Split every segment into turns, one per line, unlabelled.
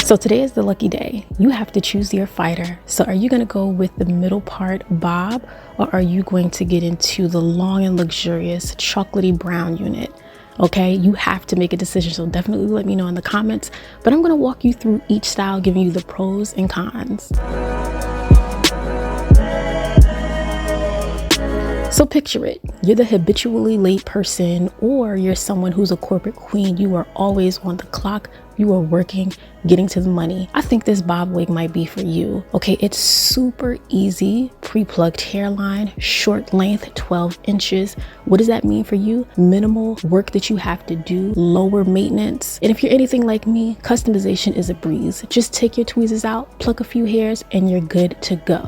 So today is the lucky day. You have to choose your fighter. So are you going to go with the middle part bob, or are you going to get into the long and luxurious chocolatey brown unit? Okay, you have to make a decision, so definitely let me know in the comments. But I'm going to walk you through each style, giving you the pros and cons. So picture it, you're the habitually late person, or you're someone who's a corporate queen. You are always on the clock, you are working, getting to the money. I think this bob wig might be for you. Okay, it's super easy, pre-plucked hairline, short length, 12 inches. What does that mean for you? Minimal work that you have to do, lower maintenance. And if you're anything like me, customization is a breeze. Just take your tweezers out, pluck a few hairs, and you're good to go.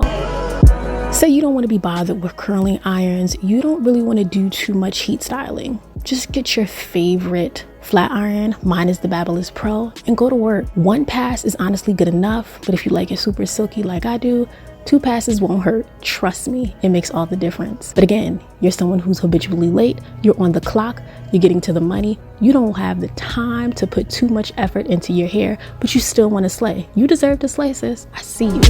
Say you don't want to be bothered with curling irons, you don't really want to do too much heat styling. Just get your favorite flat iron, mine is the Babyliss Pro, and go to work. One pass is honestly good enough, but if you like it super silky like I do, 2 passes won't hurt. Trust me, it makes all the difference. But again, you're someone who's habitually late, you're on the clock, you're getting to the money, you don't have the time to put too much effort into your hair, but you still want to slay. You deserve to slay, sis. I see you.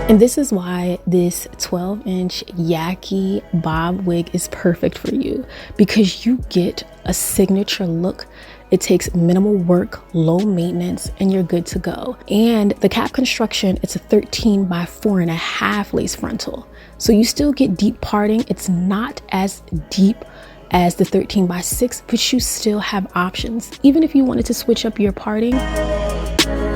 And this is why this 12-inch Yaki bob wig is perfect for you, because you get a signature look. It takes minimal work, low maintenance, and you're good to go. And the cap construction, it's a 13 by 4.5 lace frontal. So you still get deep parting. It's not as deep as the 13 by 6, but you still have options. Even if you wanted to switch up your parting,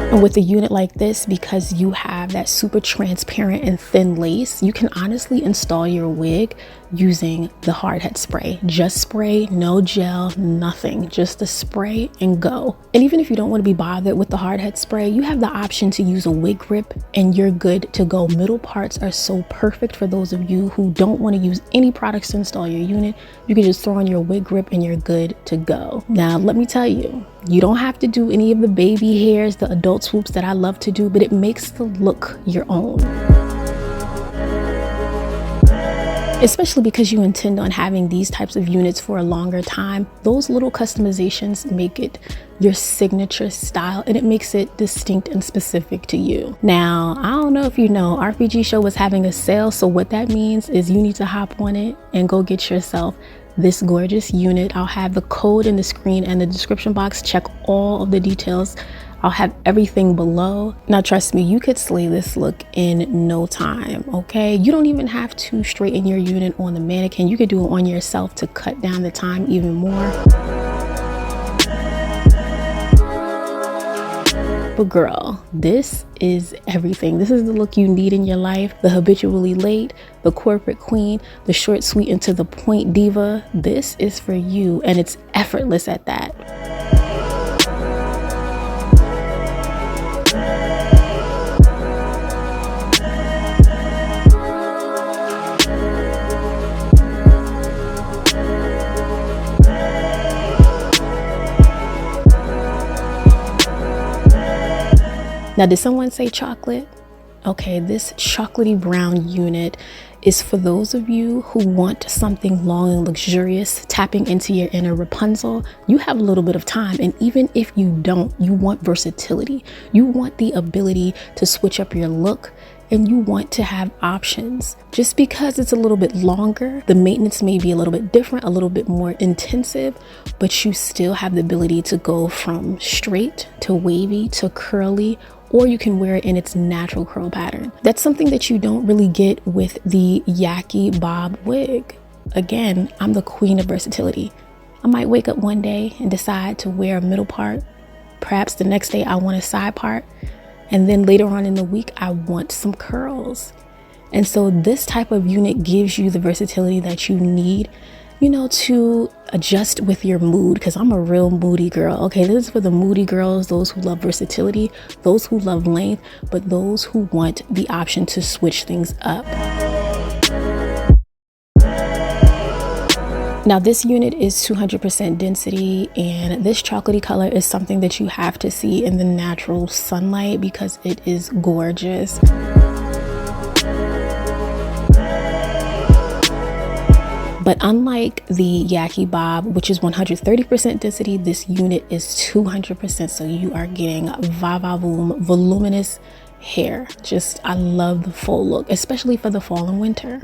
and with a unit like this, because you have that super transparent and thin lace, you can honestly install your wig using the hard head spray. Just spray, no gel, nothing, just the spray and go. And even if you don't want to be bothered with the hard head spray, you have the option to use a wig grip and you're good to go. Middle parts are so perfect for those of you who don't want to use any products to install your unit. You can just throw on your wig grip and you're good to go. Now, let me tell you, you don't have to do any of the baby hairs, the adult swoops that I love to do, but it makes the look your own. Especially because you intend on having these types of units for a longer time. Those little customizations make it your signature style, and it makes it distinct and specific to you. Now, I don't know if you know, RPG Show was having a sale, so what that means is you need to hop on it and go get yourself this gorgeous unit. I'll have the code in the screen and the description box. Check all of the details. I'll have everything below. Now, trust me, you could slay this look in no time, okay? You don't even have to straighten your unit on the mannequin. You could do it on yourself to cut down the time even more. But girl, this is everything. This is the look you need in your life. The habitually late, the corporate queen, the short, sweet, and to the point diva. This is for you, and it's effortless at that. Now, did someone say chocolate? Okay, this chocolatey brown unit is for those of you who want something long and luxurious, tapping into your inner Rapunzel. You have a little bit of time, and even if you don't, you want versatility. You want the ability to switch up your look, and you want to have options. Just because it's a little bit longer, the maintenance may be a little bit different, a little bit more intensive, but you still have the ability to go from straight to wavy to curly, or you can wear it in its natural curl pattern. That's something that you don't really get with the Yaki bob wig. Again, I'm the queen of versatility. I might wake up one day and decide to wear a middle part. Perhaps the next day I want a side part. And then later on in the week, I want some curls. And so this type of unit gives you the versatility that you need, you know, to adjust with your mood, because I'm a real moody girl. Okay, this is for the moody girls, those who love versatility, those who love length, but those who want the option to switch things up. Now, this unit is 200% density, and this chocolatey color is something that you have to see in the natural sunlight because it is gorgeous. But unlike the Yaki bob, which is 130% density, this unit is 200%. So you are getting va-va-voom, voluminous hair. Just, I love the full look, especially for the fall and winter.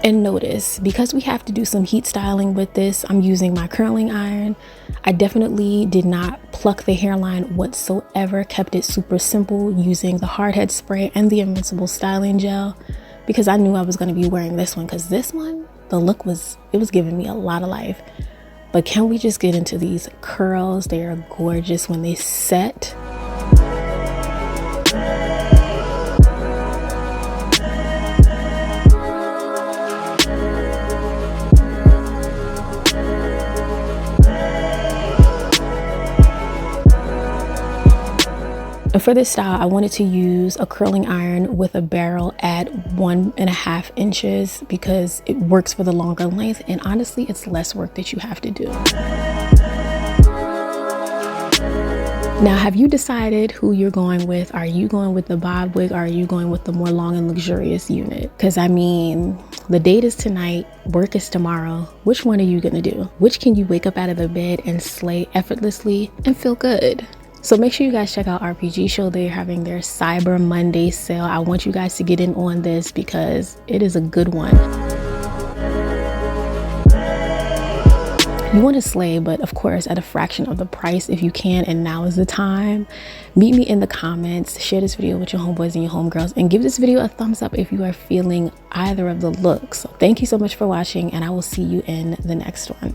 And notice, because we have to do some heat styling with this, I'm using my curling iron. I definitely did not pluck the hairline whatsoever, kept it super simple using the hard head spray and the Invincible styling gel, because I knew I was going to be wearing this one, because this one, the look was giving me a lot of life. But can we just get into these curls? They are gorgeous when they set. And for this style, I wanted to use a curling iron with a barrel at 1.5 inches because it works for the longer length, and honestly, it's less work that you have to do. Now, have you decided who you're going with? Are you going with the bob wig, or are you going with the more long and luxurious unit? Because I mean, the date is tonight, work is tomorrow. Which one are you gonna do? Which can you wake up out of the bed and slay effortlessly and feel good? So make sure you guys check out RPG Show. They're having their Cyber Monday sale. I want you guys to get in on this because it is a good one. You want to slay, but of course at a fraction of the price if you can, and now is the time. Meet me in the comments, share this video with your homeboys and your homegirls, and give this video a thumbs up if you are feeling either of the looks. So thank you so much for watching, and I will see you in the next one.